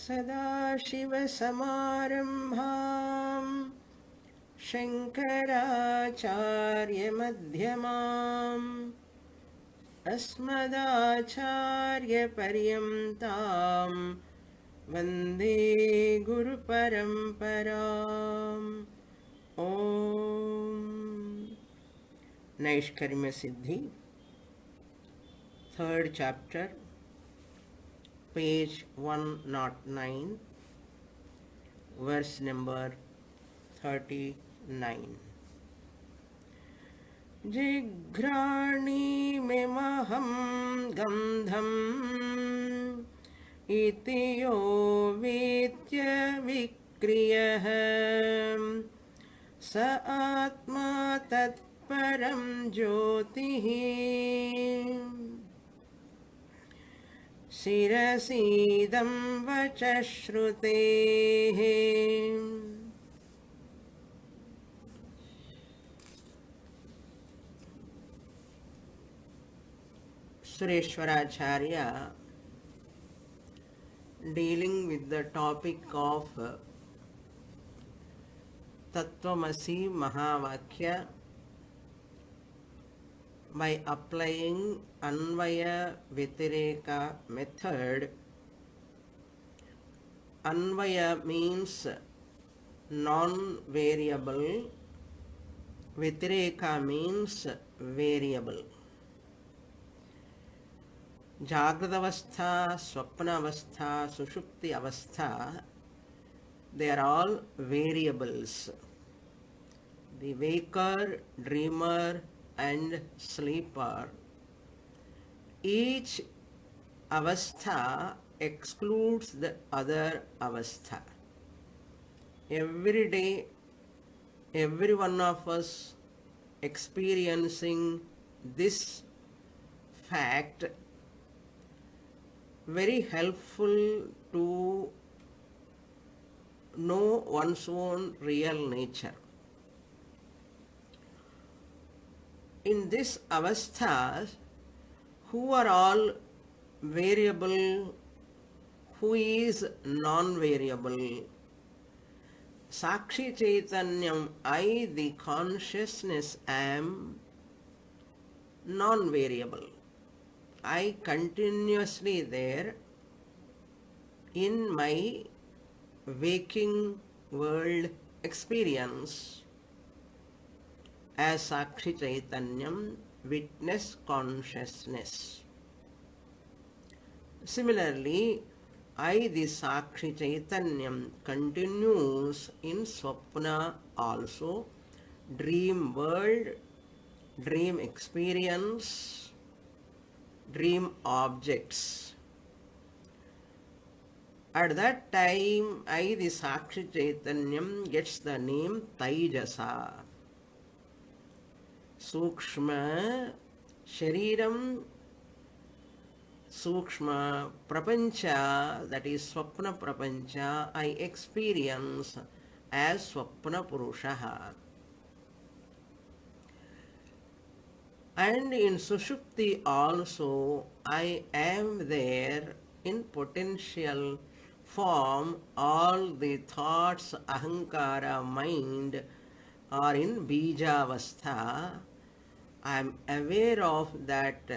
सदाशिवसमारम्भां शङ्कराचार्यमध्यमाम् अस्मदाचार्यपर्यन्तां वन्दे गुरुपरम्पराम्। ॐ नैष्कर्म्य सिद्धि, third chapter, page 109, verse number 39. जिघ्राणीमिमहं गन्धम् इति यो वेत्य विक्रियः स आत्मा तत्परं ज्योतिः। शिरसीदं वचः श्रुतेः। Sureśvara dealing with the topic of Tattvamasi Mahavakya by applying Anvaya Vyatireka method. Anvaya means non-variable, Vyatireka means variable. Jagrata avastha, swapna avastha, sushupti avastha, they are all variables. The waker, dreamer and sleeper, each avastha excludes the other avastha. Every day, every one of us experiencing this fact, very helpful to know one's own real nature. In this avastha, who are all variable, who is non-variable? Sakshi Chaitanyam, I, the consciousness, am non-variable. I continuously there in my waking world experience as Sakshi Chaitanyam, witness consciousness. Similarly, I, the Sakshi Chaitanyam, continues in Swapna also, dream world, dream experience, dream objects. At that time, I, the Sakshi Chaitanyam, gets the name Taijasa. Sukshma Shariram, Sukshma Prapancha, that is Swapna Prapancha, I experience as Swapna Purushaha. And in Sushupti also, I am there in potential form. All the thoughts, ahankara, mind are in Bijavastha. I am aware of that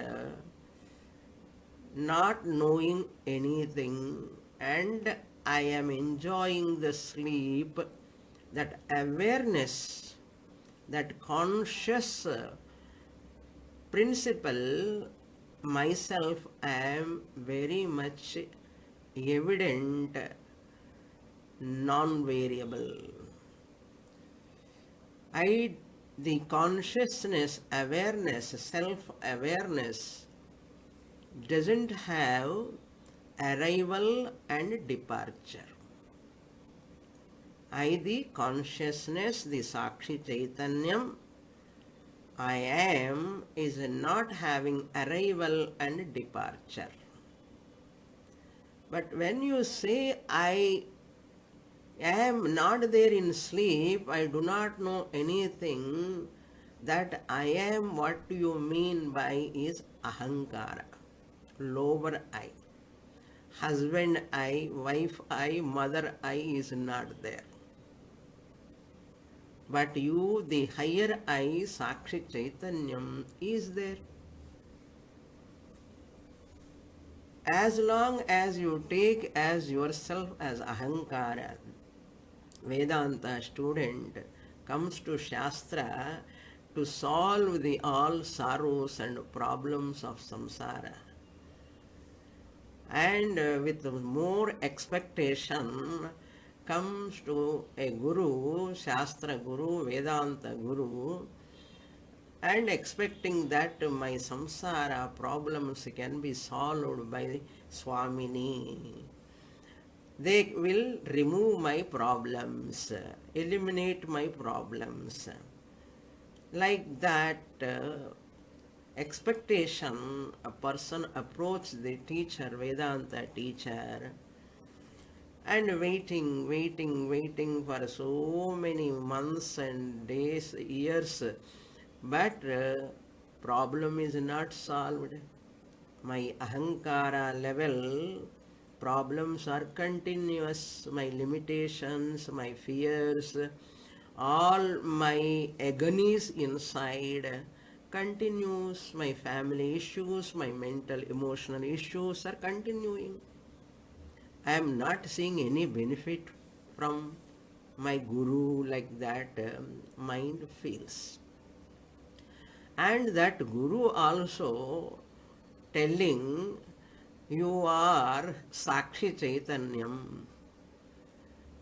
not knowing anything, and I am enjoying the sleep. That awareness, that conscious principle, myself am very much evident, non-variable. I, the consciousness, awareness, self-awareness doesn't have arrival and departure. I, the consciousness, the Sakshi Chaitanyam, I am is not having arrival and departure. But when you say I am not there in sleep, I do not know anything, that I am, what you mean by is ahankara, lower I. husband I, wife I, mother I is not there. But you, the higher I, Sakshi Chaitanyam, is there. As long as you take as yourself as Ahankara, Vedanta student comes to Shastra to solve the all sorrows and problems of samsara. And with more expectation comes to a guru, Shastra guru, Vedanta guru, and expecting that my samsara problems can be solved by Swamini. They will remove my problems, eliminate my problems. Like that expectation, a person approaches the teacher, Vedanta teacher, and waiting for so many months and days, years, but problem is not solved. My ahankara level problems are continuous, my limitations, my fears, all my agonies inside continues, my family issues, my mental emotional issues are continuing. I am not seeing any benefit from my guru, like that mind feels. And that guru also telling, you are Sakshi Chaitanyam,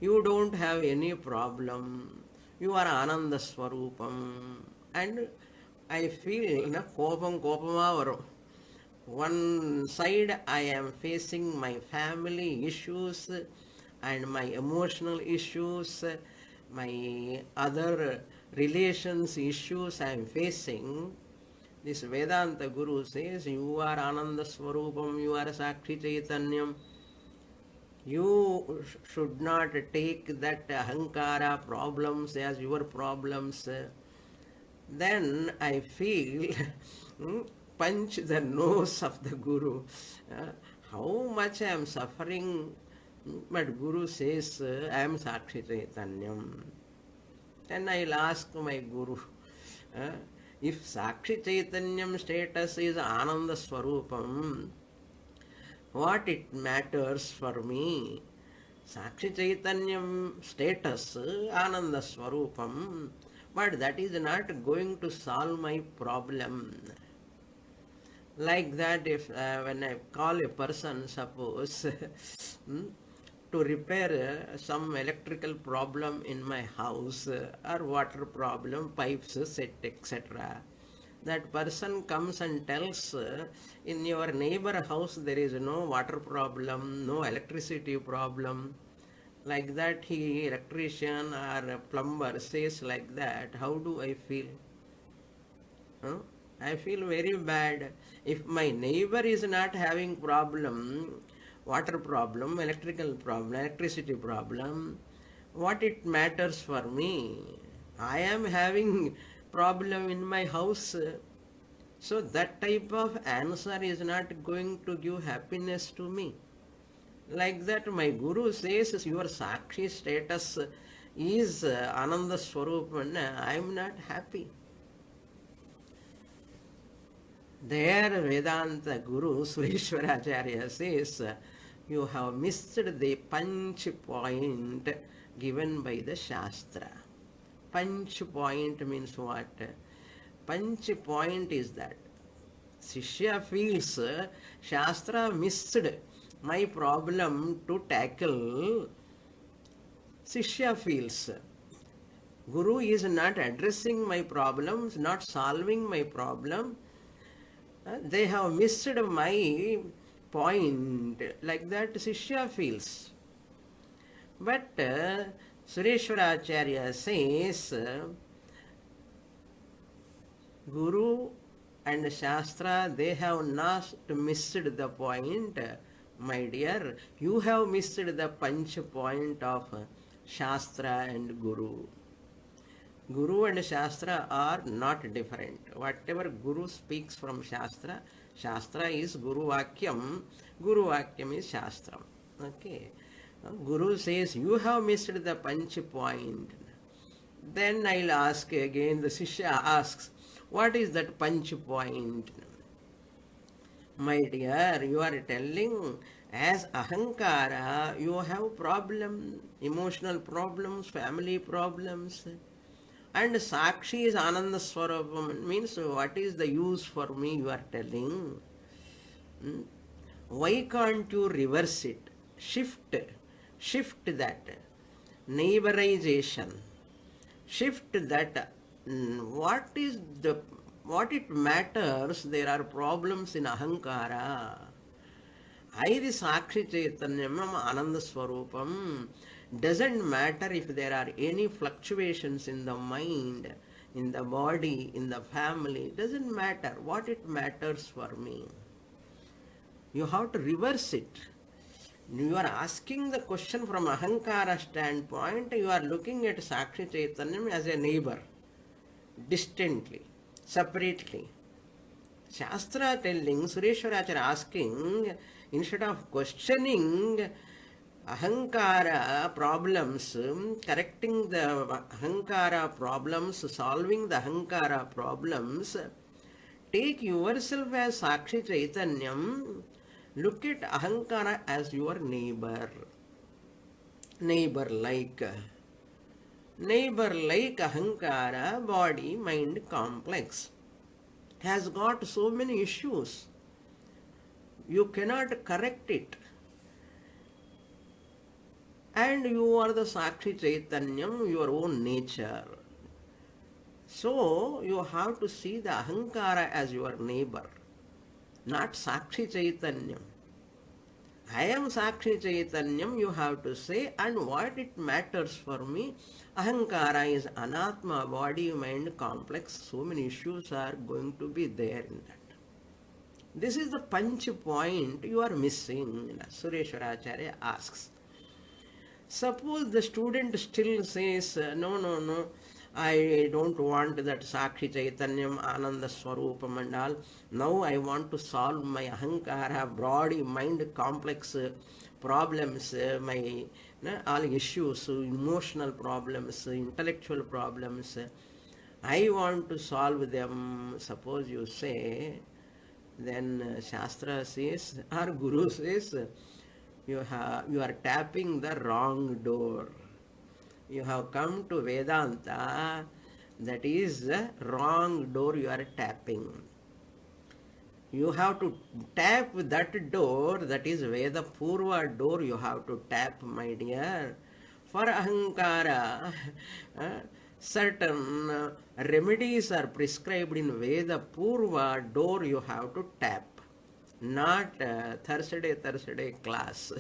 you don't have any problem, you are Ananda Swarupam. And I feel kopama varum. One side I am facing my family issues and my emotional issues, my other relations issues I am facing. This Vedanta Guru says, you are Ananda Swarupam, you are Sakshi Chaitanyam. You should not take that Ahankara problems as your problems. Then I feel punch the nose of the Guru. How much I am suffering, but Guru says, I am Sakshi Chaitanyam. Then I'll ask my Guru, if Sakshi Chaitanyam status is Ananda Swarupam, what it matters for me? Sakshi Chaitanyam status, Ananda Swarupam, but that is not going to solve my problem. Like that, if when I call a person, suppose, to repair some electrical problem in my house or water problem, pipes set, etc. That person comes and tells, in your neighbor house there is no water problem, no electricity problem. Like that, he, electrician or a plumber, says like that, how do I feel? I feel very bad. If my neighbor is not having problem, water problem, electrical problem, electricity problem, what it matters for me? I am having problem in my house. So that type of answer is not going to give happiness to me. Like that, my Guru says, your Sakshi status is Ananda Swarupan, I am not happy. There Vedanta Guru Sureśvara says, you have missed the punch point given by the Shastra. Punch point means what? Punch point is that Shishya feels Shastra missed my problem to tackle. Shishya feels Guru is not addressing my problems, not solving my problem. They have missed my point. Like that, Shishya feels. But Sureśvara says, Guru and Shastra, they have not missed the point, my dear. You have missed the punch point of Shastra and Guru. Guru and Shastra are not different. Whatever Guru speaks from Shastra, Shastra is Guru Vakyam, Guru Vakyam is Shastram. Okay. Guru says, you have missed the Panch point. Then I'll ask again, the Shishya asks, what is that Panch point? My dear, you are telling as Ahankara, you have problem, emotional problems, family problems. And Sakshi is Ananda Swarupam, means what is the use for me, you are telling. Why can't you reverse it? Shift that. Neighborization. Shift that. What it matters, there are problems in Ahankara. Ādi Sakshi Chaitanyam Ananda Swarupam. Doesn't matter if there are any fluctuations in the mind, in the body, in the family. Doesn't matter. What it matters for me. You have to reverse it. You are asking the question from Ahankara standpoint. You are looking at Sakshi Chaitanyam as a neighbor, distantly, separately. Shastra telling, Sureśvara asking, instead of questioning Ahankara problems, correcting the Ahankara problems, solving the Ahankara problems, take yourself as Sakshi Chaitanyam, look at Ahankara as your neighbor. Neighbor-like Ahankara, body, mind complex, has got so many issues. You cannot correct it. And you are the Sakshi Chaitanyam, your own nature. So, you have to see the Ahankara as your neighbor, not Sakshi Chaitanyam. I am Sakshi Chaitanyam, you have to say, and what it matters for me, Ahankara is Anatma, body, mind, complex. So many issues are going to be there in that. This is the Panch point you are missing, Sureśvara asks. Suppose the student still says, no, I don't want that Sakshi Chaitanyam, Ananda Swarupam and all. Now I want to solve my Ahankara, body, mind, complex problems, my all issues, emotional problems, intellectual problems. I want to solve them. Suppose you say, then Shastra says, or Guru says, you are tapping the wrong door. You have come to Vedanta, that is the wrong door you are tapping. You have to tap that door, that is Veda Purva door you have to tap, my dear. For Ahankara, certain remedies are prescribed in Veda Purva door you have to tap. Not Thursday class.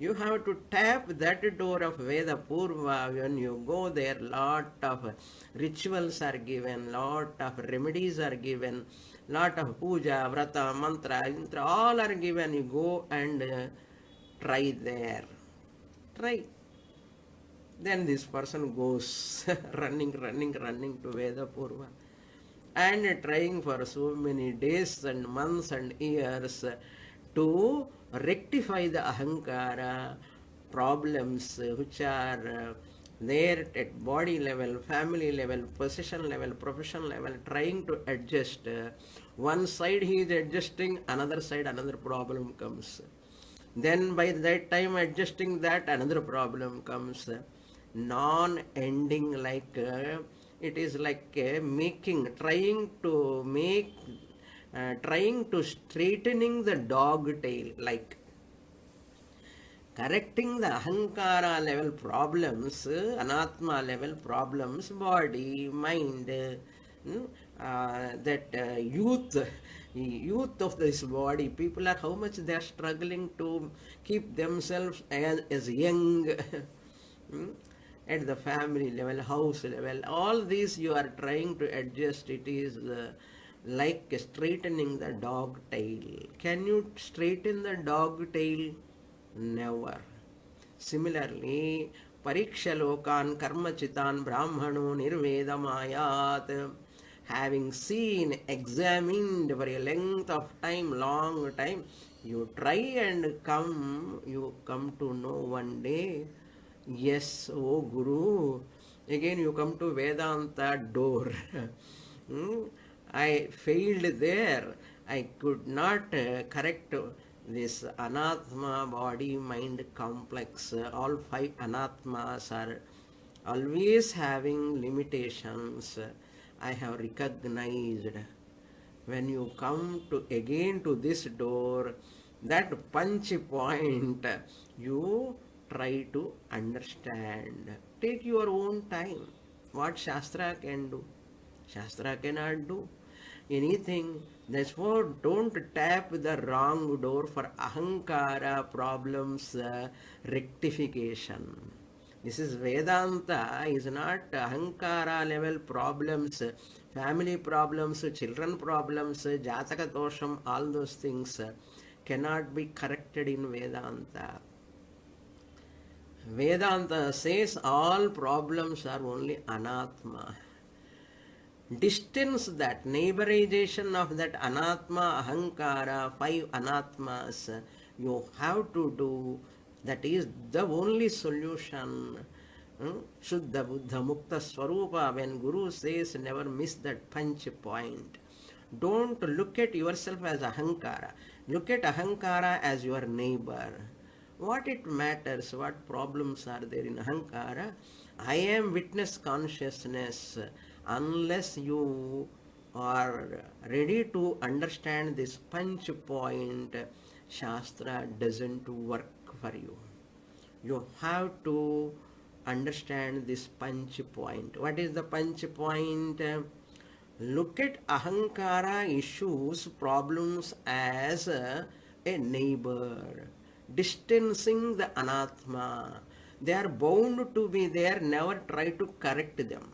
You have to tap that door of Veda Purva. When you go there, lot of rituals are given, lot of remedies are given, lot of puja, vrata, mantra, intra, all are given. You go and try there. Try. Then this person goes running to Veda Purva, and trying for so many days and months and years to rectify the Ahankara problems which are there at body level, family level, position level, profession level, trying to adjust. One side he is adjusting, another side another problem comes. Then by that time adjusting that, another problem comes. Non-ending, like it is like trying to straightening the dog tail, like correcting the Ahankara level problems, Anatma level problems, body, mind, that youth of this body, people are how much they are struggling to keep themselves as young. At the family level, house level, all these you are trying to adjust. It is like straightening the dog tail. Can you straighten the dog tail? Never. Similarly, Parikshalokan Karmachitan Brahmano Nirvedamayat. having seen, examined for a length of time, long time, you try and you come to know one day, yes, oh Guru, again you come to Vedanta door. I failed there. I could not correct this anatma body mind complex. All five anatmas are always having limitations. I have recognized. When you come to again to this door, that punch point, you try to understand. Take your own time. What Shastra can do, Shastra cannot do anything. Therefore, don't tap the wrong door for ahankara problems rectification. This is Vedanta, is not ahankara level problems, family problems, children problems, jataka dosham, all those things cannot be corrected in Vedanta. Vedanta says all problems are only anatma. Distance that, neighborization of that anatma, ahankara, five anatmas, you have to do. That is the only solution. Shuddha Buddha Mukta Swarupa, when Guru says never miss that punch point. Don't look at yourself as ahankara. Look at ahankara as your neighbor. What it matters, what problems are there in ahankara? I am witness consciousness. Unless you are ready to understand this punch point, Shastra doesn't work for you. You have to understand this punch point. What is the punch point? Look at ahankara issues, problems as a neighbor, distancing the anatma. They are bound to be there, never try to correct them.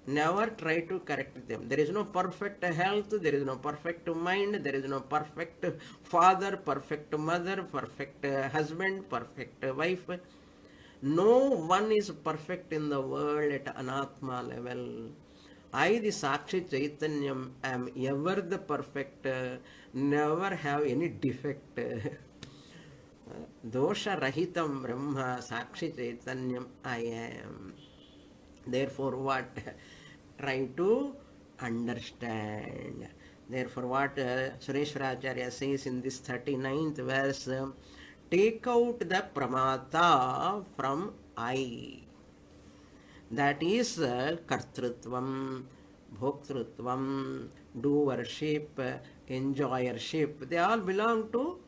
Never try to correct them. There is no perfect health, there is no perfect mind, there is no perfect father, perfect mother, perfect husband, perfect wife. No one is perfect in the world at anatma level. I, the Sakshi Chaitanyam, am ever the perfect, never have any defect. Dosha Rahitam Brahma, Sakshi Chaitanyam, I am. Therefore, what? Try to understand. Therefore, what Sureśvara says in this 39th verse, take out the pramata from I. That is kartrutvam, bhoktrutvam, doership, enjoyership. They all belong to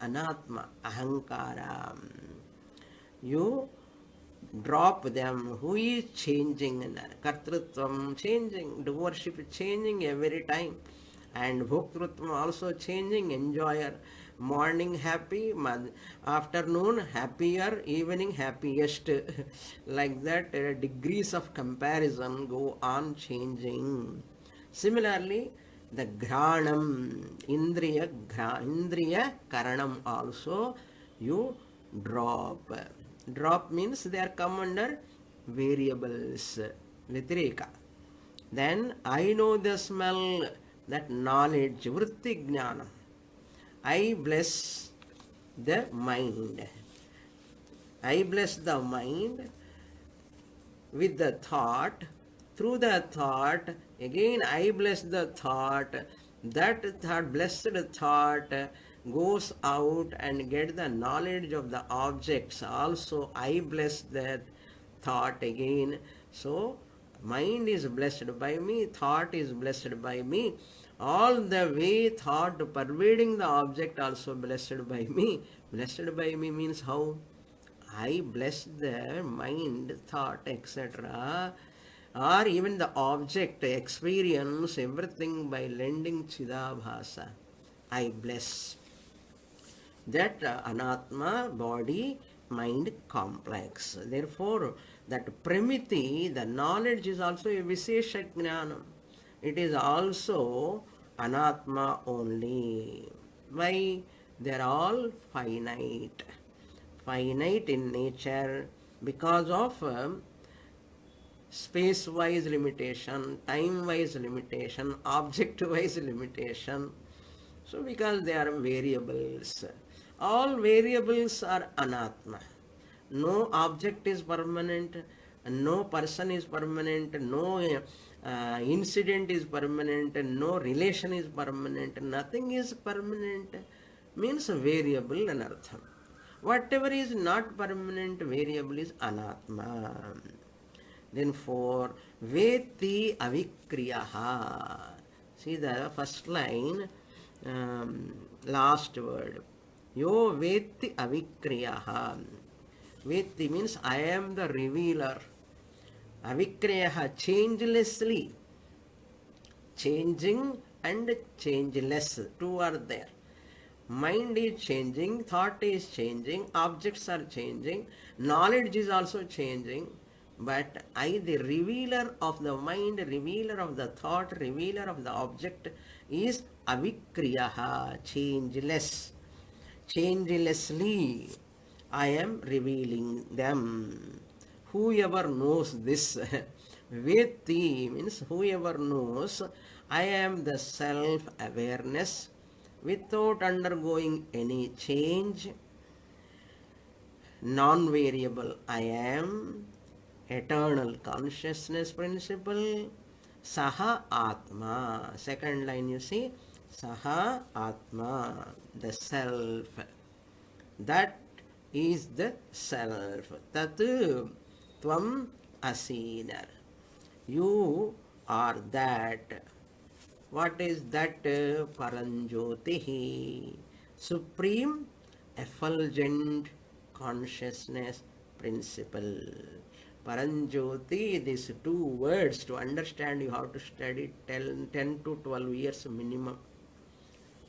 anatma, ahankara. You drop them. Who is changing? Kartrutvam changing, doership changing every time, and bhoktrutvam also changing, enjoyer. Morning happy, afternoon happier, evening happiest. Like that, degrees of comparison go on changing. Similarly, the granam, indriya karanam also you drop. Drop means they are come under variables, vitireka. Then I know the smell, that knowledge, vritti jnana. I bless the mind. I bless the mind with the thought. Through the thought, again I bless the thought. That thought, blessed thought, goes out and get the knowledge of the objects. Also, I bless that thought again. So, mind is blessed by me, thought is blessed by me. All the way thought pervading the object also blessed by me. Blessed by me means how? I bless the mind, thought, etc. Or even the object, experience, everything by lending Chidabhasa. I bless. That anatma, body, mind complex. Therefore, that premiti, the knowledge is also a visesha jnanam. It is also anatma only. Why? They are all finite. Finite in nature because of space-wise limitation, time-wise limitation, object-wise limitation. So because they are variables, all variables are anatma. No object is permanent, no person is permanent, no incident is permanent, no relation is permanent, nothing is permanent, means variable anartham. Whatever is not permanent variable is anatma. Then for veti avikriyaha. See the first line, last word. Yo veti avikriyaha. Veti means I am the revealer. Avikriyaha, changelessly. Changing and changeless, two are there. Mind is changing, thought is changing, objects are changing, knowledge is also changing. But I, the revealer of the mind, revealer of the thought, revealer of the object, is avikriyaha, changeless. Changelessly, I am revealing them. Whoever knows this, veti means whoever knows, I am the self-awareness without undergoing any change, non-variable I am, eternal consciousness principle, Saha Atma. Second line you see, Saha Atma, the self. That is the self. Tat Tvam Asinar. You are that. What is that? Paranjyotihi, supreme effulgent consciousness principle. Paranjyoti, these two words, to understand you have to study 10 to 12 years minimum.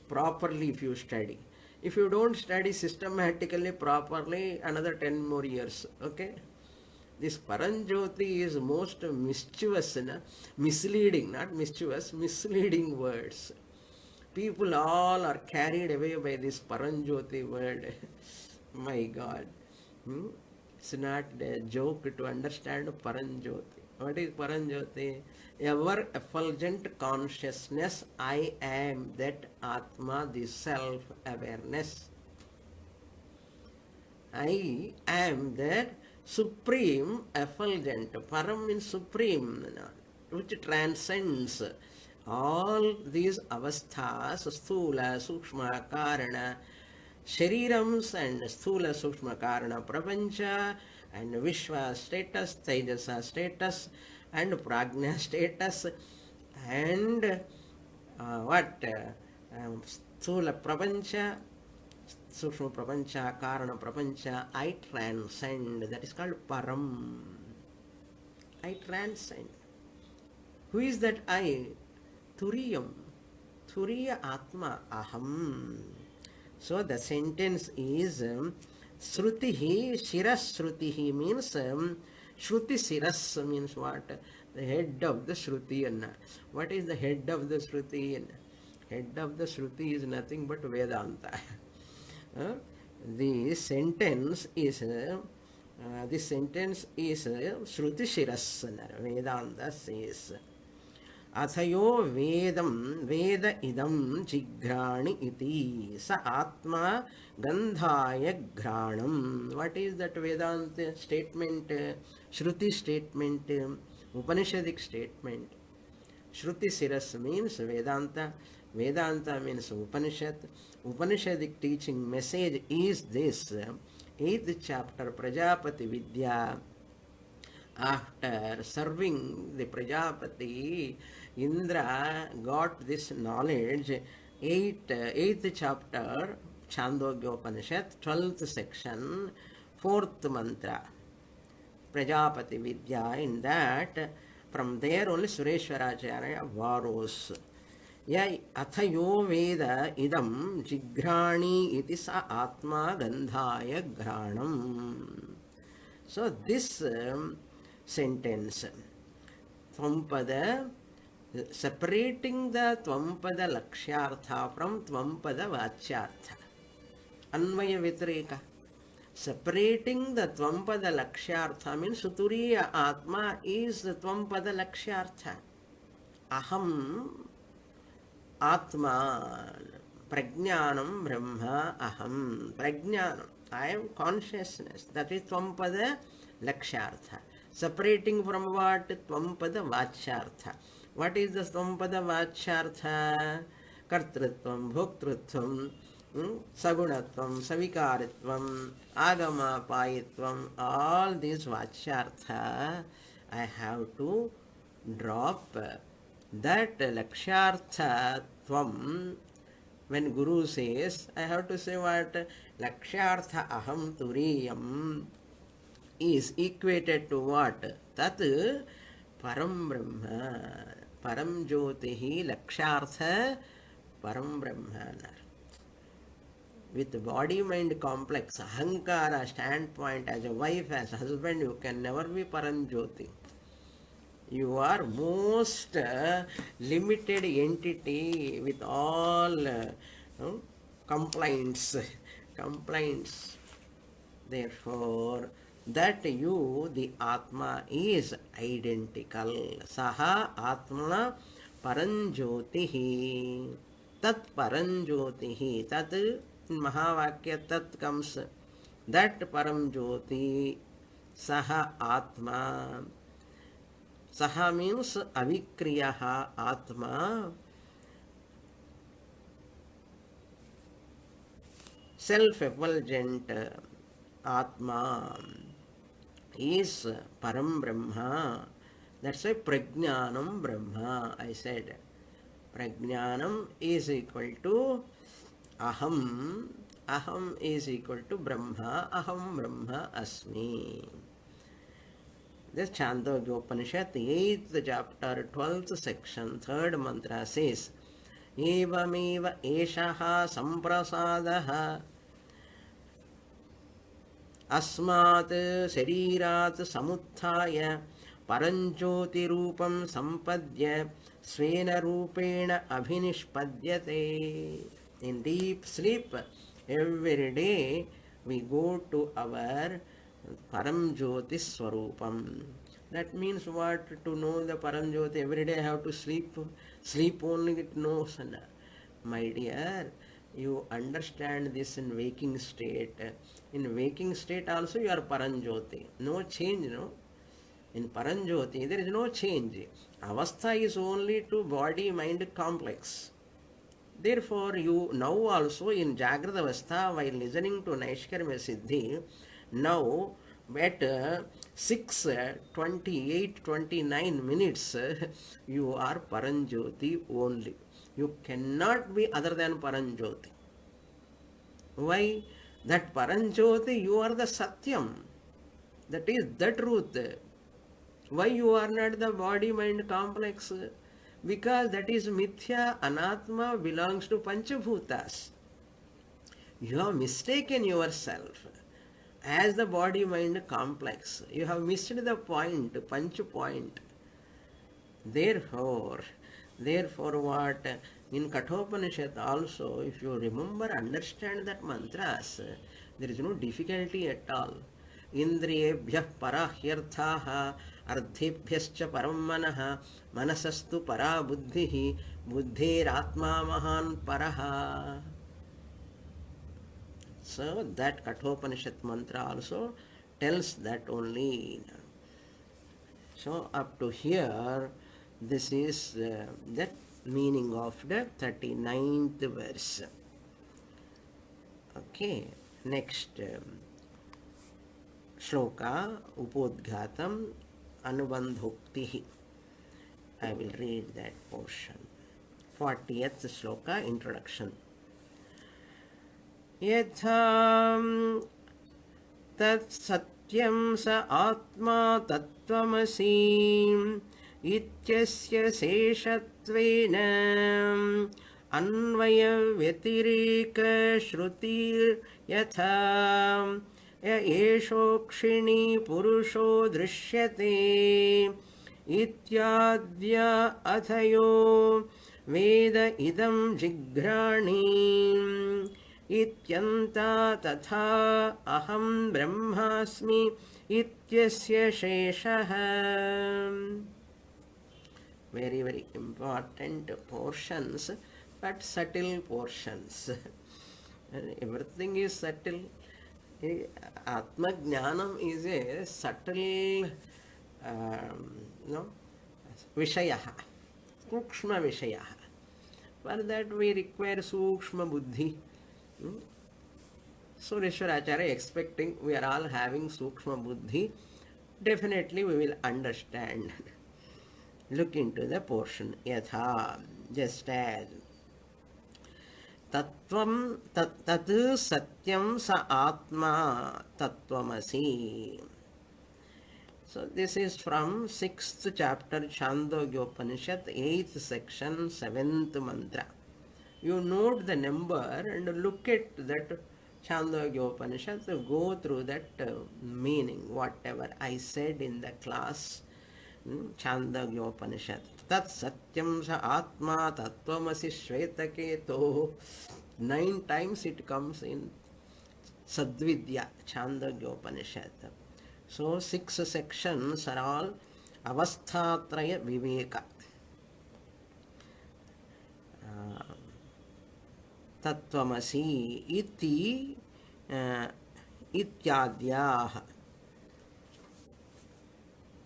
Properly if you study. If you don't study systematically, properly, another 10 more years. Okay? This Paranjyoti is most mischievous, misleading, not mischievous, misleading words. People all are carried away by this Paranjyoti word. My God. It's not a joke to understand Paranjyoti. What is Paranjyoti? Ever effulgent consciousness, I am that Atma, the self-awareness. I am that supreme effulgent. Param means supreme, which transcends all these avasthas, sthula, sukshma, karana, sharirams and sthula, sukshma, karana, prapancha, and vishwa status, tejasa status, and prajna status, and sthula prapancha, sukshma prapancha, karana prapancha, I transcend. That is called param. I transcend. Who is that I? Turiyam. Turiya Atma Aham. So the sentence is Srutihi, Shiras Srutihi means Shruti Siras means what? The head of the Shruti. What is the head of the Shruti? Head of the Shruti is nothing but Vedanta. The sentence is Shruti Shiras. Vedanta says. Athayo vedam veda idam jigrani iti sa atma gandhaya granam. What is that Vedanta statement? Shruti statement, Upanishadic statement. Shruti Siras means Vedanta. Vedanta means Upanishad. Upanishadic teaching message is this. 8th chapter, Prajapati Vidya. After serving the Prajapati, Indra got this knowledge. 8th chapter, Chandogya Upanishad, 12th section, 4th mantra, Prajapati Vidya. In that, from there only Sureśvara borrows. Ya athayo veda idam jigrani iti sa atma gandhaya granam. So this sentence, Tvampada, separating the Tvampada Lakshyartha from Tvampada Vachyartha. Anvaya Vitreka. Separating the Tvampada Lakshyartha means Suturiya Atma is the Tvampada Lakshyartha. Aham Atma Prajnanam Brahma Aham. Prajnanam, I am consciousness. That is Tvampada Lakshyartha. Separating from what? Tvampada Vachyartha. What is the Tvampada Vachyartha? Kartrutvam, Bhoktrutvam, Sagunatvam, Savikaritvam, Agamapayitvam, all these Vachyartha, I have to drop that Lakshyartha Tvam. When Guru says, I have to say what? Lakshyartha Aham Turiyam is equated to what? Tat Param Brahma. Param Jyotihi Lakshyartha Param Brahma. With body-mind complex, Ahankara standpoint, as a wife, as a husband, you can never be Param Jyoti. You are most limited entity with all complaints. Therefore, that you, the Atma, is identical. Saha Atma Paranjyotihi. Tat Paranjyotihi. Tat, in Mahavakya, Tat comes. That Paranjyoti, Saha Atma. Saha means avikriyaha Atma. Self-effulgent Atma is Param Brahma. That's why Prajnanam Brahma, I said. Prajnanam is equal to Aham. Aham is equal to Brahma. Aham Brahma Asmi. This Chandogya Upanishad, 8th chapter, 12th section, 3rd mantra says, Evameva eshaha samprasadaha asmat sharirat samuthaya paranjyoti rupam sampadya svena rupena abhinishpadyate. In deep sleep, every day we go to our Param Jyoti Swarupam. That means what? To know the Param Jyoti, every day I have to sleep. Sleep only it knows. My dear, you understand this in waking state. In waking state also you are Param Jyoti. No change, no? In Param Jyoti there is no change. Avastha is only to body-mind complex. Therefore, you now also in Jagrata Avastha, while listening to Naiṣkarmya Siddhi, now at 6:28-29 minutes, you are Paranjyoti only. You cannot be other than Paranjyoti. Why? That Paranjyoti, you are the Satyam. That is the truth. Why you are not the body-mind complex? Because that is Mithya, Anatma belongs to Panchabhutas. You have mistaken yourself as the body-mind complex. You have missed the point, Panch point. Therefore what? In Kathopanishad also, if you remember, understand that mantras, there is no difficulty at all. Indriyebhyah parahyarthaha ardhebhyascha param manaha manasastu para buddhihi buddhiratma mahan paraha. So that Kathopanishad mantra also tells that only. So up to here, this is the meaning of the 39th verse. Okay, next shloka, upodghatam anubandhoktihi. I will read that portion. 40th shloka, introduction. Yatham tat satyam sa atma tattvamasi ityasya seshatvena anvaya vyatireka shrutir yatha yeshokshini purusho drishyate ityadya athayo veda idam jigrani ityanta tatha aham brahmasmi ityasya sheshah. Very, very important portions, but subtle portions. And everything is subtle. Atma Jnanam is a subtle Vishayaha, Sukshma Vishayaha. For that we require Sukshma Buddhi. Sureśvara expecting we are all having Sukshma Buddhi. Definitely we will understand. Look into the portion. Yatha, just as. Tattvam tat satyam sa atma tattvamasi. So this is from 6th chapter Chandogyopanishad, 8th section, 7th mantra. You note the number and look at that Chandogyopanishad, go through that meaning, whatever I said in the class. Chandogyopanishad. Tat satyam sa atma tattvamasi shvetaketo. 9 times it comes in Sadvidya, Chandogyopanishad. So 6 sections are all avasthatraya viveka. Tattvamasi iti ityadyaha.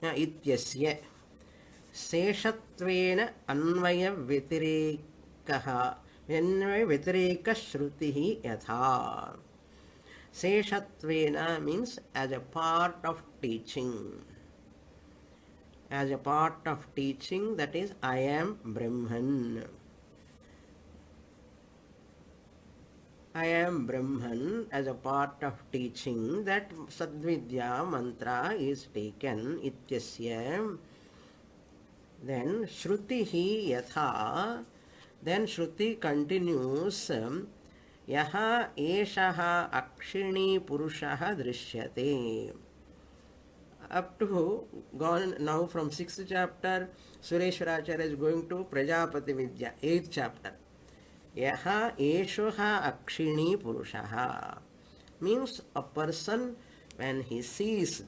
Ityasya seshatvena anvaya vyatirekaha anvaya vyatireka shrutihi yatha. Seshatvena means as a part of teaching. As a part of teaching, that is, I am Brahman. I am Brahman as a part of teaching, that Sadvidya mantra is taken, ityasya. Then Shrutihi yatha, then Shruti continues, yaha eshaha akshini purushaha drishyate. Up to gone now from 6th chapter, Sureśvara is going to Prajapati Vidya, 8th chapter. Yaha eshoha akshini purushaha means a person when he sees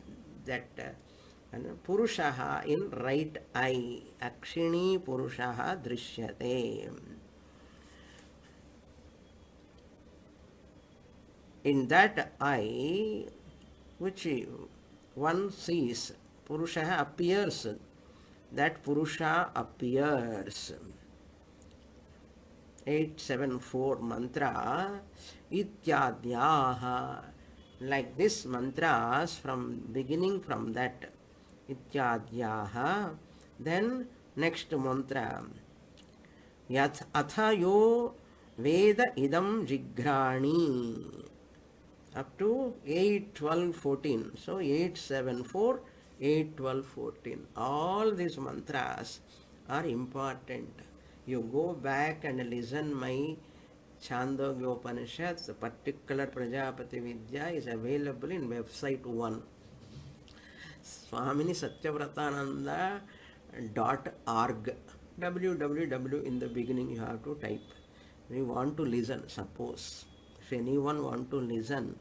that purushaha in right eye, akshini purushaha drishyate. In that eye which one sees, purushaha appears, that purusha appears. 874 mantra, ityadyaha, like this mantras from beginning from that, ityadyaha. Then next mantra, yat athayo veda idam jigrani, up to 8, 12, 14. So 874, 8, 12, 14. All these mantras are important. You go back and listen my Chandogyopanishad, the particular Prajapati Vidya is available in website 1. Swamini Satyavratananda.org. www in the beginning you have to type. We want to listen, suppose. If anyone want to listen.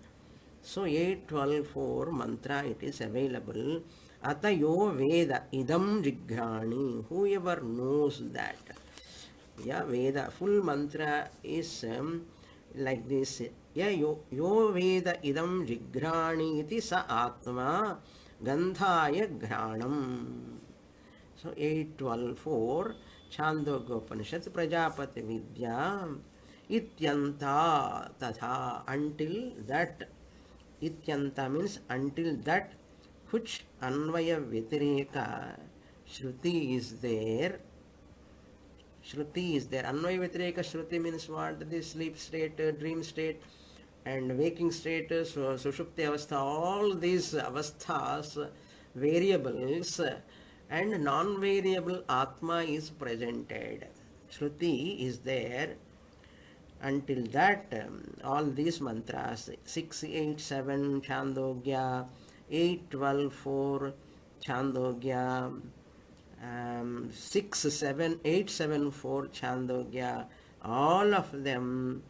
So 812.4 mantra it is available. Atayo Veda idam jigrani. Whoever knows that. Yeah, Veda, full mantra is like this. Yeah, yo Veda idam jigrani iti sa atma gandhaya granam. So 812.4 Chandogyopanishad Prajapati Vidya ityanta tatha, until that. Ityanta means until that which anvaya vyatireka shruti is there. Shruti is there. Anvaya vyatireka shruti means what? The sleep state, dream state and waking state, sushupti avastha, all these avasthas, variables and non-variable atma is presented. Shruti is there. Until that, all these mantras, 687 Chandogya, 812.4 Chandogya, 874 Chandogya, all of them,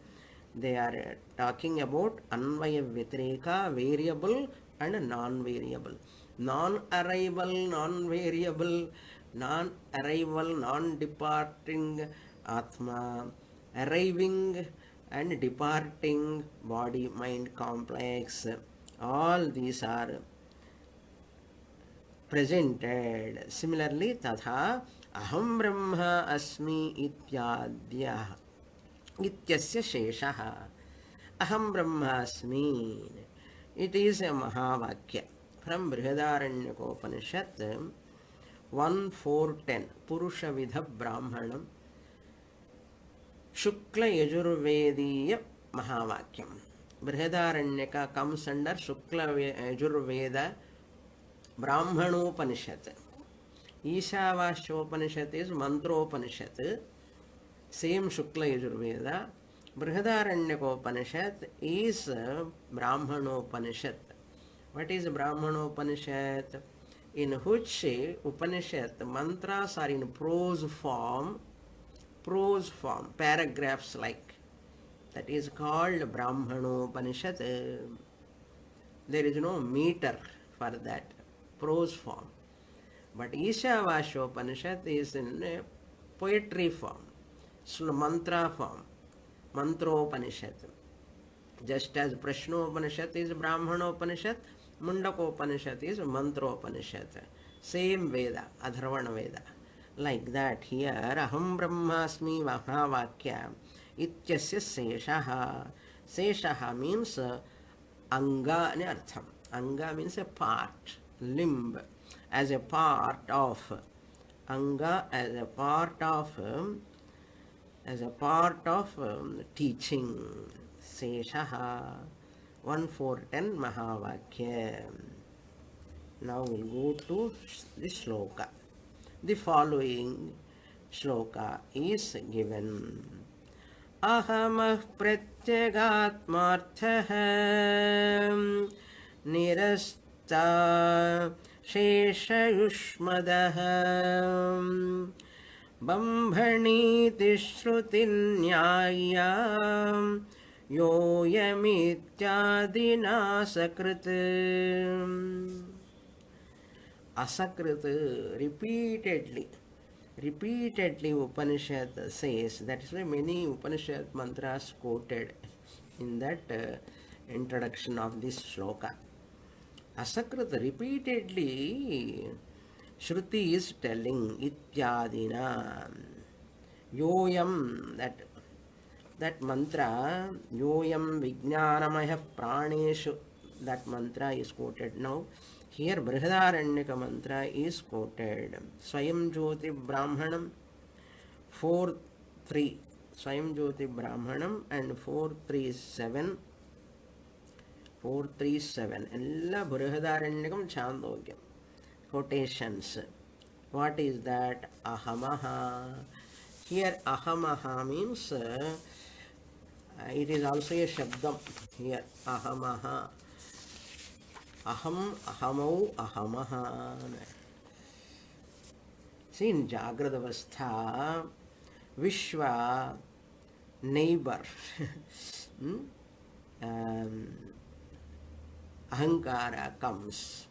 they are talking about Anvaya Vyatireka, variable and non-variable. Non-arrival, non-variable, non-arrival, non-departing Atma, arriving and departing body-mind complex. All these are presented. Similarly, Tatha Aham Brahma Asmi Ityadya Ityasya Sheshaha. Aham Brahmasmi. It is a Mahavakya from Brihadaranyaka-upanishad 1.4.10. Purusha Vidha Brahmanam Shukla Yajurvediya Mahavakyam. Brihadaranyaka comes under Shukla Yajurveda Brahmanopanishad. Ishavasyopanishad is Mantropanishad. Same Shukla Yajurveda. Brihadaranyaka-upanishad is Brahmanopanishad. What is Brahmanopanishad? In which Upanishad mantras are in prose form, paragraphs like. That is called Brahmanopanishad. There is no meter for that, prose form. But Ishavasyopanishad is in poetry form, mantra form, Mantropanishad. Just as Prashnopanishad is Brahmanopanishad, Mundakopanishad is Mantropanishad. Same Veda, Atharvana Veda. Like that here, Aham Brahmasmi Mahavakya Ityasya Seshaha. Seshaha means Anga in Artham. Anga means a part, limb, as a part of. Anga as a part of teaching. Seshaha 1.4.10 Mahavakya. Now we'll go to the shloka. The following shloka is given. Ahamah pratyagatmarthah nirasta sheshayushmadah Bambhaniti Shruti-nyaya Yoyamityadina Sakrit. Asakrit, repeatedly Upanishad says. That is why many Upanishad mantras quoted in that introduction of this shloka. Asakrit, repeatedly Shruti is telling Ityadina. Yoyam, that mantra, Yoyam Vijnanamaya Praneshu, that mantra is quoted now. Here Brihadaranyaka mantra is quoted. Swayam Jyoti Brahmanam 4.3. Swayam Jyoti Brahmanam and 4.3.7. 4.3.7. Ella Brihadaranyakam Chandogya. Quotations. What is that? Ahamaha. Here Ahamaha means it is also a Shabdam. Here Ahamaha. Aham, Ahamau, Ahamaha. See, in Jagrada Avastha, Vishwa, neighbor, Ahankara comes.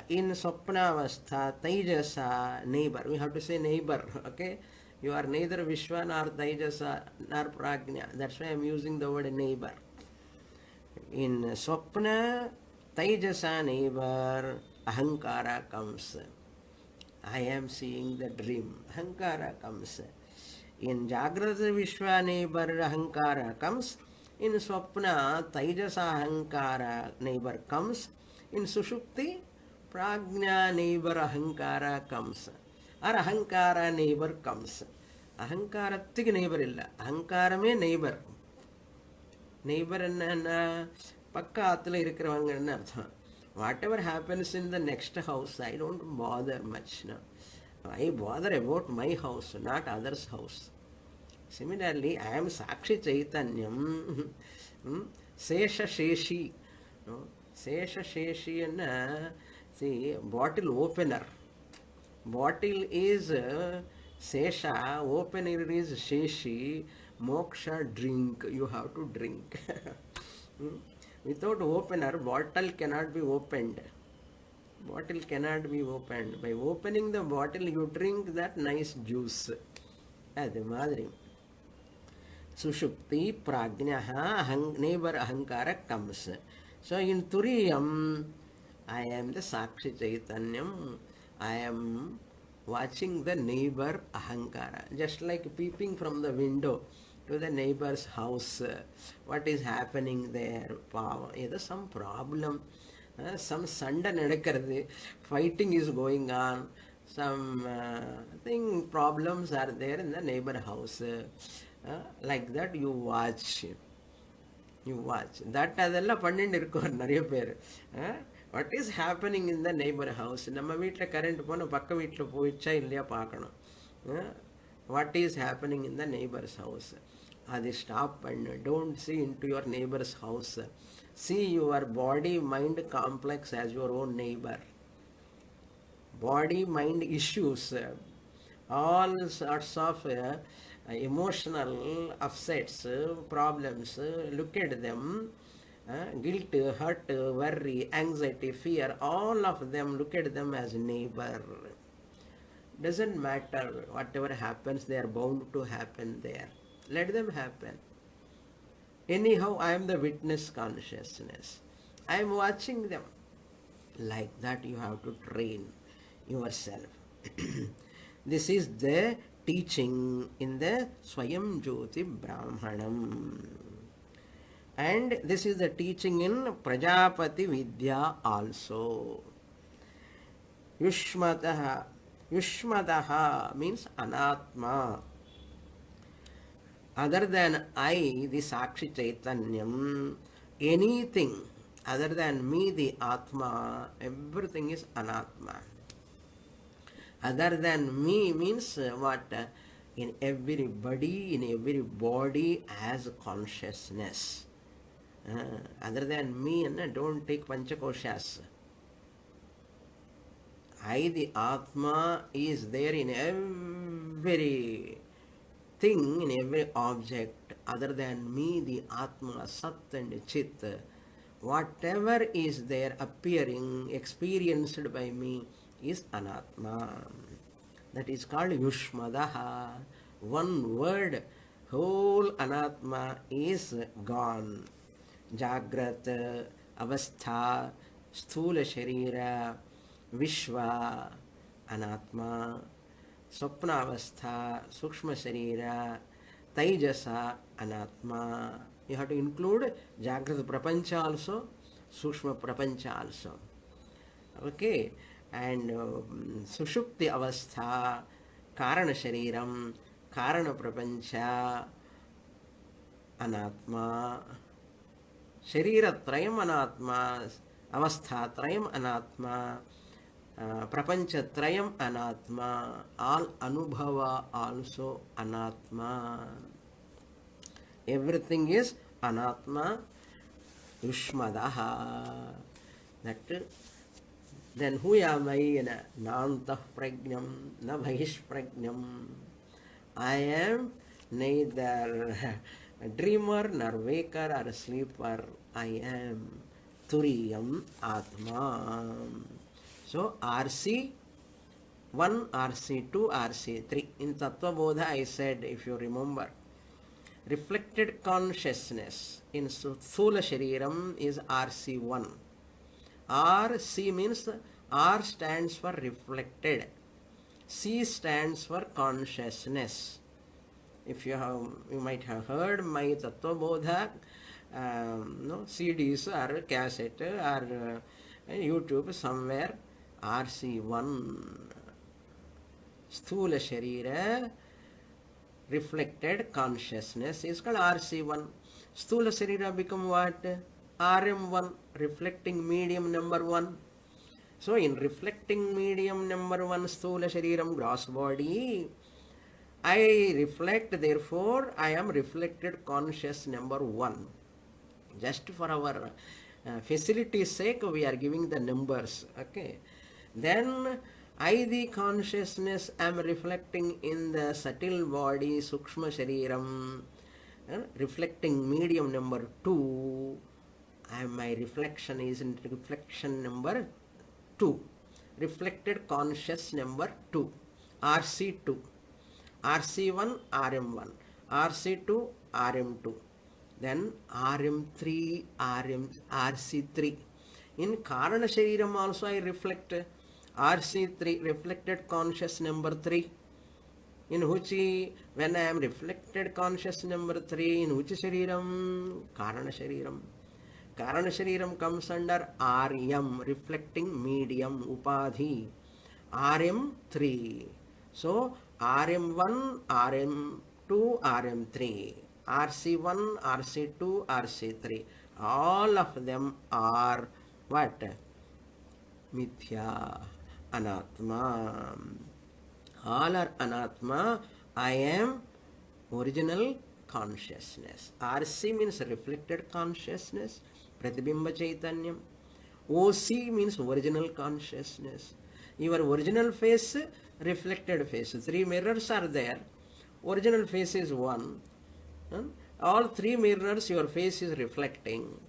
In Swapnavastha, Taijasa, neighbor. We have to say neighbor, okay? You are neither Vishwa nor Taijasa nor Prajna. That's why I am using the word neighbor. In Swapna, Taijasa neighbor, Ahankara comes. I am seeing the dream. Ahankara comes. In Jagrata Vishwa neighbor, Ahankara comes. In Swapna, Taijasa Ahankara neighbor comes. In Sushupti, Prajna neighbor Ahankara comes. Or Ahankara neighbor comes. Ahankarathige neighbor illa. Ahankarame neighbor. Neighbor enna pakka athula irukravanga artham. Whatever happens in the next house, I don't bother much. No? I bother about my house, not others' house. Similarly, I am Sakshi Chaitanyam, Sesha Sheshi. No? Sesha Sheshi enna, see, bottle opener. Bottle is Sesha, opener is Sheshi, Moksha, drink. You have to drink. Without opener, bottle cannot be opened. Bottle cannot be opened. By opening the bottle, you drink that nice juice. Adi madri. Sushupti prajnaha neighbor ahankara comes. So in Turiyam, I am the Sakshi Chaitanyam. I am watching the neighbor ahankara. Just like peeping from the window to the neighbor's house. What is happening there? Either some problem. Some sanda nadakkaradu, fighting is going on, some problems are there in the neighbor house. Like that you watch. That adella pannindi irukkom nariya per. What is happening in the neighbor house? Namma veetla current pona pakka veetla poicha illaya paakanam. What is happening in the neighbor's house? Adi, stop and don't see into your neighbor's house. See your body-mind complex as your own neighbor. Body-mind issues, all sorts of emotional upsets, problems, look at them. Guilt, hurt, worry, anxiety, fear, all of them, look at them as neighbor. Doesn't matter, whatever happens, they are bound to happen there. Let them happen. Anyhow, I am the witness consciousness. I am watching them. Like that you have to train yourself. This is the teaching in the Swayam Jyoti Brahmanam. And this is the teaching in Prajapati Vidya also. Yushmataha. Yushmataha means Anatma. Other than I, the Sakshi Chaitanyam, anything other than me, the Atma, everything is Anatma. Other than me means what? In everybody, in every body as consciousness. Other than me, don't take Panchakoshas. I, the Atma, is there in every thing, in every object. Other than me, the Atma, Sat and Chit, whatever is there appearing, experienced by me, is Anatma. That is called Yushmadaha. One word, whole Anatma is gone. Jagrat, Avastha, Sthula Sharira, Vishwa, Anatma, Swapna Avastha, Sukshma Sharira, Taijasa, Anatma. You have to include Jagrata Prapancha also, Sukshma Prapancha also. Okay. And Sushupti Avastha, Karana Shariram, Karana Prapancha, Anatma, Sharira Trayam Anatma, Avastha Trayam Anatma, Prapancha Trayam Anatma, all Anubhava also Anatma. Everything is Anatma, Yushmadaha. That then who am I? Nantah prajnam, na bhahish prajnam. I am neither a dreamer, nor waker, or a sleeper. I am Turiyam Atma. So RC 1, RC 2, RC 3. In Tattva Bodha I said, if you remember, reflected consciousness in Sthula Shariram is RC 1. RC means R stands for reflected. C stands for consciousness. If you might have heard my Tattva Bodha CDs or cassette or YouTube somewhere, RC1. Sthula Sharira, reflected consciousness is called RC1. Sthula Sharira become what? RM1, reflecting medium number 1. So in reflecting medium number 1, Sthula Shariram, gross body, I reflect, therefore I am reflected conscious number 1. Just for our facility's sake, we are giving the numbers. Okay. Then I, the consciousness, am reflecting in the subtle body, Sukshma Shariram. reflecting medium number 2, and my reflection is in reflection number 2, reflected conscious number 2, RC2, RC1, RM1, RC2, RM2, then RM3, RC3. In Karana Shariram also I reflect RC3, reflected conscious number 3. In which, when I am reflected conscious number 3, in which Shariram? Karana Shariram. Karana Shariram comes under RM, reflecting medium, Upadhi. RM3. So, RM1, RM2, RM3. RC1, RC2, RC3. All of them are what? Mithya, Anatma. All are Anatma. I am original consciousness. RC means reflected consciousness, Pratibimba Chaitanyam. OC means original consciousness. Your original face, reflected face. 3 mirrors are there. Original face is 1. All 3 mirrors your face is reflecting.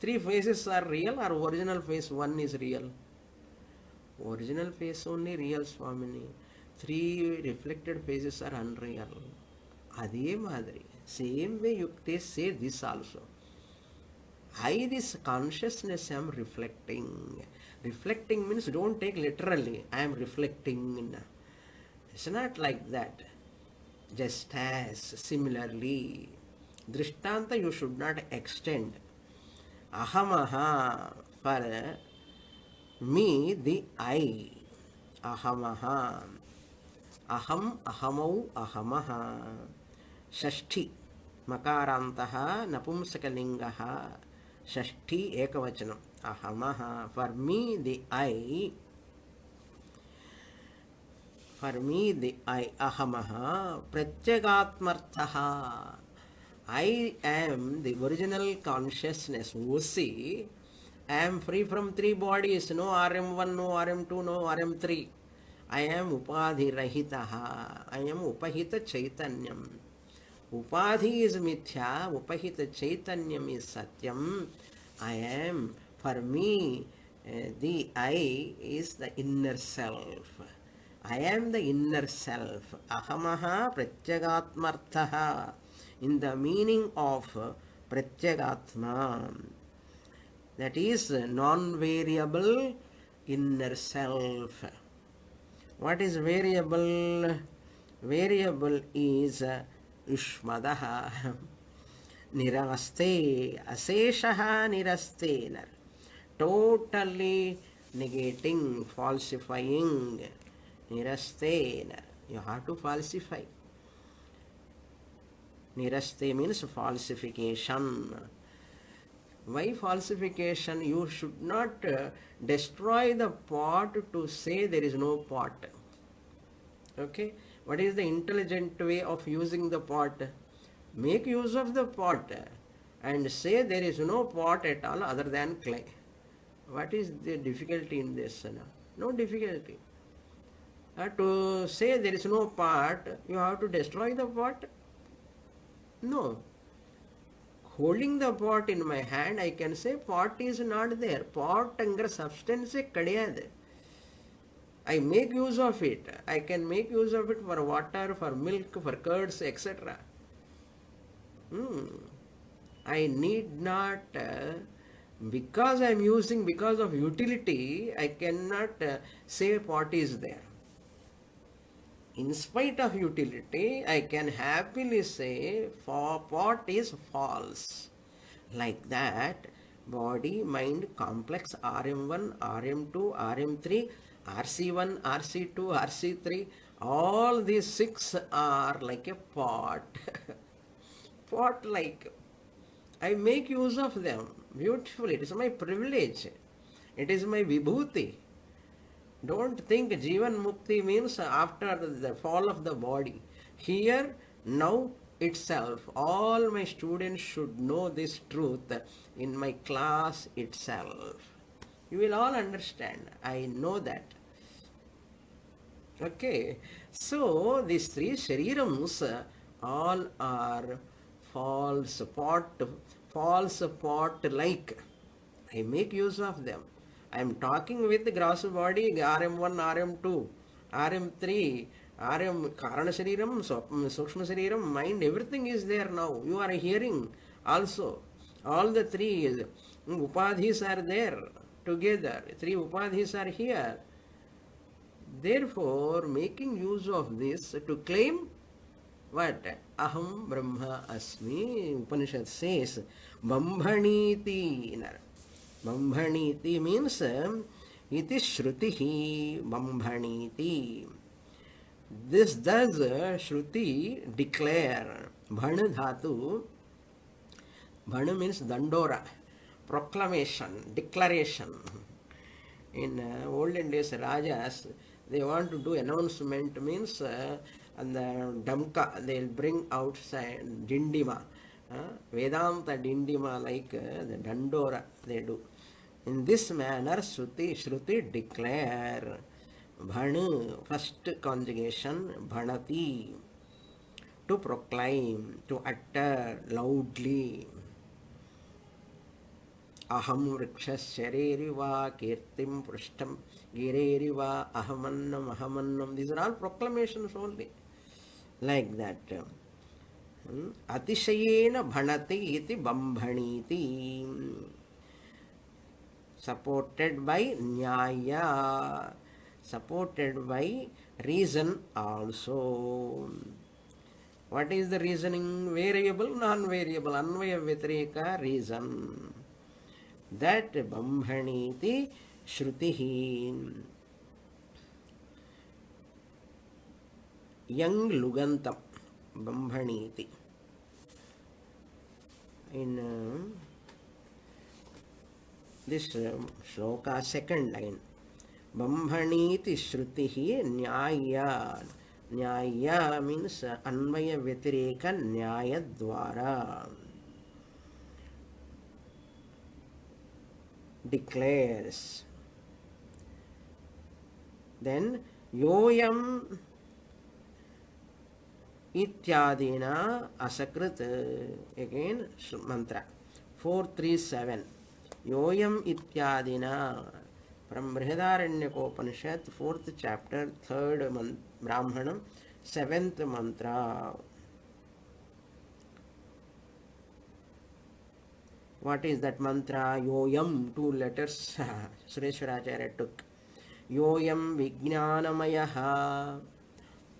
3 faces are real, or original face 1 is real? Original face only real, Swamini. 3 reflected faces are unreal. Adi Madri. Same way you say this also. I, this consciousness, am reflecting. Reflecting means don't take literally. I am reflecting. It's not like that. Just as similarly, Drishtanta you should not extend. Ahamaha, for me, the I. Ahamaha. Aham, ahamau, ahamaha. Shashti. Makarantaha, napumsakalingaha. Shashti ekavachanam. Ahamaha. For me, the I. For me, the I. Ahamaha. Pratyagatmarthaha. I am the original consciousness, OC. I am free from 3 bodies, no RM1, no RM2, no RM3. I am Upadhi Rahitaha. I am Upahita Chaitanyam. Upadhi is Mithya, Upahita Chaitanyam is Satyam. I am, for me, the I is the inner self. I am the inner self. Ahamaha Pratyagatmarthaha. In the meaning of Pratyagatma, that is non-variable inner self. What is variable? Variable is Yushmadaha, Niraste, Aseshaha Nirastena, totally negating, falsifying, Nirastena. You have to falsify. Niraste means falsification. Why falsification? You should not destroy the pot to say there is no pot. Okay? What is the intelligent way of using the pot? Make use of the pot and say there is no pot at all other than clay. What is the difficulty in this? No difficulty. To say there is no pot, you have to destroy the pot? No. Holding the pot in my hand, I can say pot is not there. Pot angar substance kadiyadu. I make use of it. I can make use of it for water, for milk, for curds, etc. I need not, because I am using, because of utility, I cannot say pot is there. In spite of utility, I can happily say pot is false. Like that, body, mind, complex, RM1, RM2, RM3, RC1, RC2, RC3, all these 6 are like a pot. Pot like. I make use of them beautifully. It is my privilege. It is my vibhuti. Don't think Jivan Mukti means after the fall of the body. Here, now itself, all my students should know this truth in my class itself. You will all understand. I know that. Okay. So, these 3 sharirams all are false pot like. I make use of them. I am talking with the gross body, RM1, RM2, RM3, RM Karana Shariram, Sukshma Shariram, mind, everything is there now. You are hearing also. All the three upadhis are there together. Three upadhis are here. Therefore, making use of this to claim what? Aham Brahma Asmi. Upanishad says, Bambhaniti. Bambhaniti means iti Shrutihi Bambhaniti. This does Shruti declare. Bhana dhatu. Bhana means dandora, proclamation, declaration. In olden days, Rajas, they want to do announcement means and the damka, they'll bring outside dindima, Vedanta dindima like the dandora they do. In this manner, Shruti declare. Bhanu, first conjugation, bhanati, to proclaim, to utter loudly. Aham vrikshas shareriva kirtim prishtam gireriva ahamannam. These are all proclamations only. Like that. Atishayena bhanati iti bambhaniti. Supported by nyaya. Supported by reason also. What is the reasoning? Variable, non-variable, anvaya vyatireka reason. That bambhaniti shrutihi. Young lugantam bambhaniti. In this shloka, second line. Bambhaniti Shrutihi Nyaya. Nyaya means Anvaya Vyatireka Nyaya Dwara. Declares. Then Yoyam Ityadina Asakrit. Again mantra 437. Yoyam Ityadina. From Brihadaranyaka-upanishad, 4th chapter, 3rd Brahmanam, 7th mantra. What is that mantra? Yoyam, 2 letters Sureśvara took. Yoyam vijnanamayaha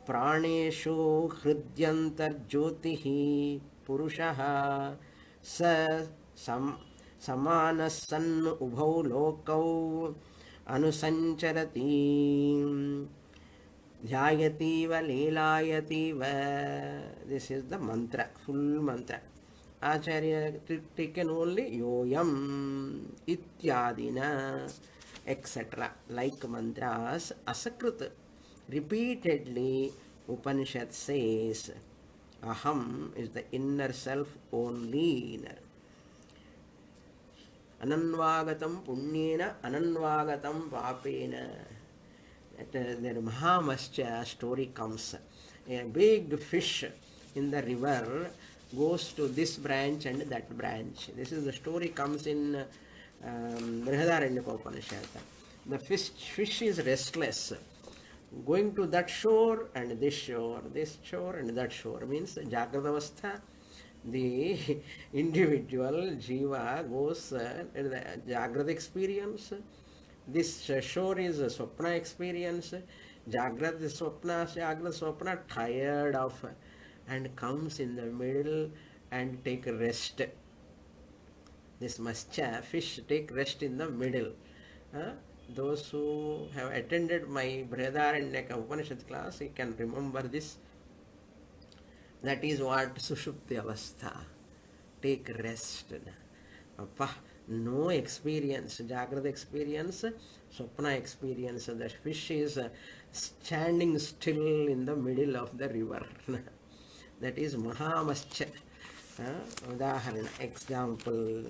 praneshu hridyantar jyotihi purushaha sa samanasan ubhau lokau anusancharati dhyayativa leelayativa. This is the mantra, full mantra. Acharya taken only yoyam ityadina etc. like mantras. Asakrit repeatedly Upanishad says aham is the inner self only. Inner. Ananvagatam punyena ananvagatam papena. The Mahamascha story comes. A big fish in the river goes to this branch and that branch. This is the story comes in Brihadaranyaka-upanishad. The fish is restless, going to that shore and this shore and that shore. Means Jagrata Avastha. The individual jiva goes in the Jagrata experience. This shore is a Swapna experience. Jagrata Swapna, tired of and comes in the middle and take rest. This mascha, fish, take rest in the middle. Those who have attended my Brihadaranyaka Upanishad class, you can remember this. That is what Sushupti Avastha. Take rest. No experience, Jagrata experience, Swapna experience. The fish is standing still in the middle of the river. That is Mahamascha. Udaharana, example,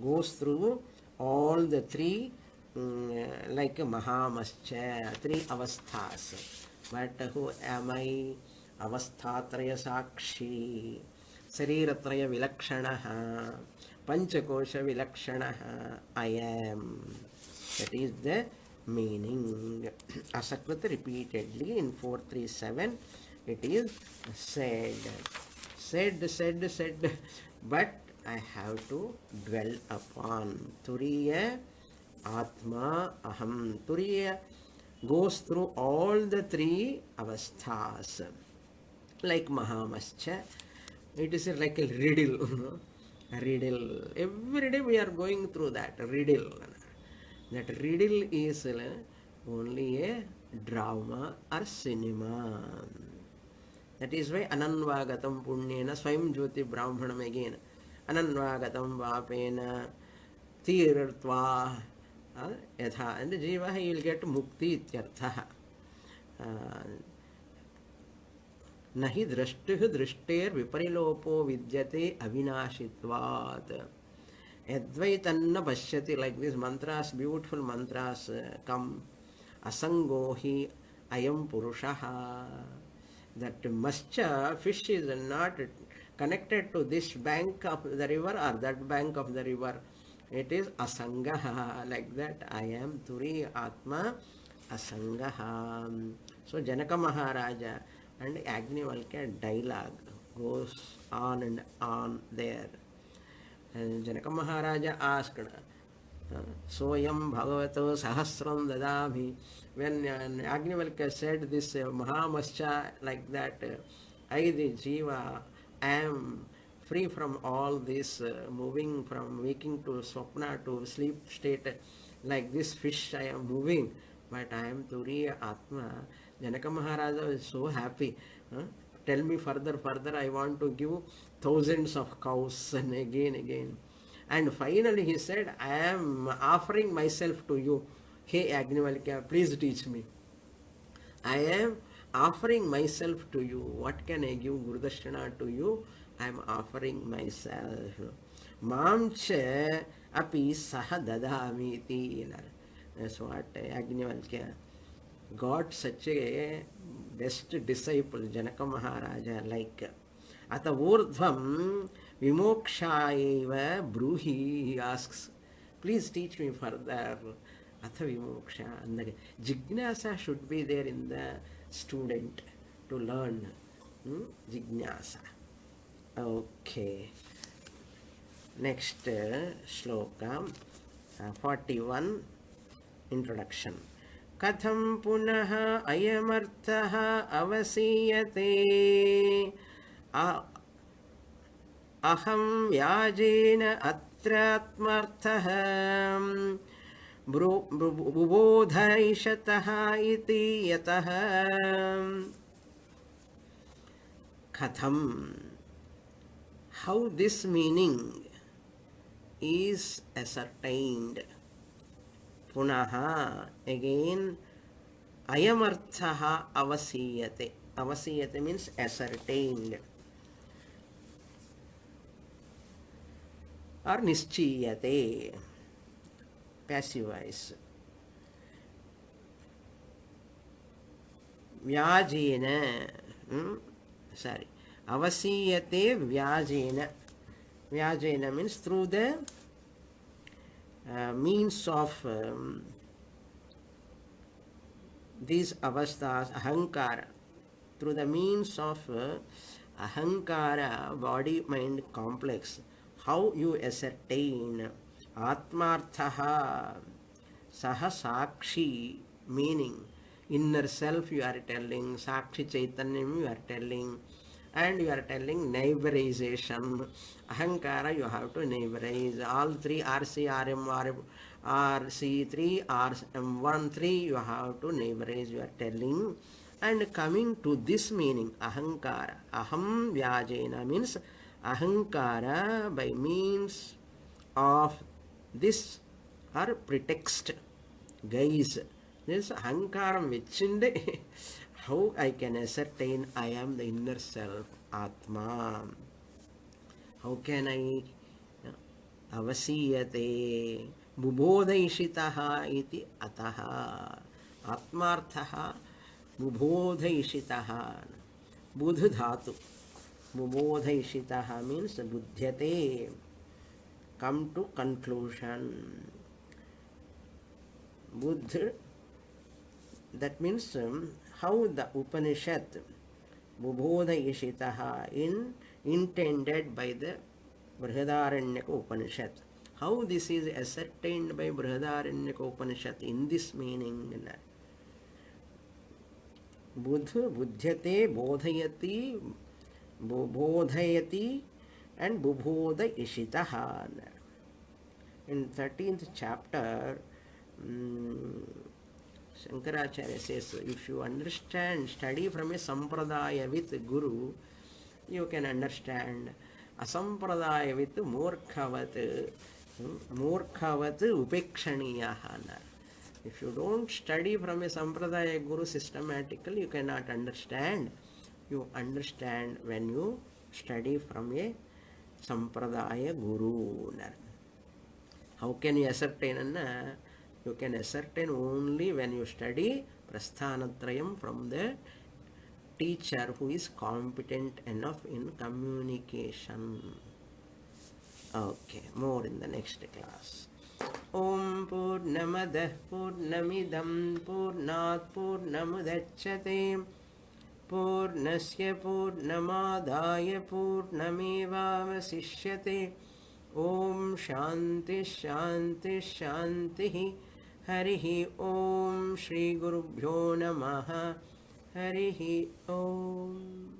goes through all the three like Mahamascha, 3 avasthas. But who am I? avasthatraya sakshi, sariratraya vilakshanaha, panchakosha vilakshanaha, I am. That is the meaning. Asakrita repeatedly in 437 it is said, but I have to dwell upon. Turiya Atma Aham. Turiya goes through all the three avasthas. Like Mahamascha, it is like a riddle. A riddle. Every day we are going through that riddle. That riddle is only a drama or cinema. That is why Ananvagatam Punyena Swayam Jyoti Brahmanam again. Ananvagatam Vapena Tirtva Yatha. And the Jiva, he will get Mukti Ityartha. Nahi drashtuh drishter viparilopo vidyate avinashitvat. Advaitanna pashyati, like these mantras, beautiful mantras come. Asangohi ayam purushaha. That mascha, fish, is not connected to this bank of the river or that bank of the river. It is asangaha, like that. I am Turi Atma asangaha. So Janaka Maharaja and Agnivalkya dialogue goes on and on there. And Janaka Maharaja asked, Soyam Bhagavato Sahasram Dadami. When Agnivalkya said this Mahamascha, like that, I, the Jiva, am free from all this moving from waking to swapna to sleep state. Like this fish I am moving, but I am Turiya Atma. Janaka Maharaja is so happy. Tell me further, I want to give thousands of cows, and again. And finally he said, I am offering myself to you. Hey Agnivalkya, please teach me. I am offering myself to you. What can I give Gurudashana to you? I am offering myself. Mamcha api saha dadamiti. That's what Agnivalkya got such a best disciple, Janaka Maharaja, like. Ata urdhvam vimokshaiva bruhi, he asks, please teach me further. Atha vimoksha. And the jignasa should be there in the student to learn. Jignasa. Okay. Next shloka, 41, introduction. Katham punaha ayamarthaha avasiyate aham vyajena atratmarthaha bubodhaishataha iti yataha. Katham, how this meaning is ascertained. Punaha, again, ayamarthaha avasiyate. Avasiyate means ascertained. Or nischiyate, passive voice. Vyajena, avasiyate vyajena. Vyajena means through the means of these avasthas, ahankara, through the means of ahankara, body-mind complex, how you ascertain atmarthaha, saha sakshi, meaning inner self you are telling, sakshi chaitanyam you are telling, and you are telling neighborization. Ahankara you have to neighborize. All three RC, RM, RC3, RM1, 3 you have to neighborize, you are telling. And coming to this meaning, ahankara, aham vyajena means ahankara by means of this or pretext, guise. This ahankaram vechinde, how I can ascertain I am the inner self, Atma. How can I avasiyate bubodhaishitaha iti ataha. Atmarthaha bubodhaishitaha. Budh dhatu. Bubodha ishitaha means buddhyate. Come to conclusion. Buddha, that means how the Upanishad Bubodha ishitaha intended by the Brihadaranyaka Upanishad. How this is ascertained by Brihadaranyaka Upanishad in this meaning. Buddha, buddhyate, bodhayati, bodhayati and bubodha ishitaha. In 13th chapter, Shankaracharya says, if you understand, study from a sampradaya with guru, you can understand. Asampradaya with murkhavat upekshaniyaha. If you don't study from a sampradaya guru systematically, you cannot understand. You understand when you study from a sampradaya guru. How can you ascertain? You can ascertain only when you study prasthanatrayam from the teacher who is competent enough in communication. Okay, more in the next class. Om Purnamadah Purnamidam Purnat Purnamudachyate Purnasya Purnamadaya Purnamevavasishyate. Om Shanti Shanti Shanti. Harihi Om Shri Gurubhyo Namaha. Harihi Om.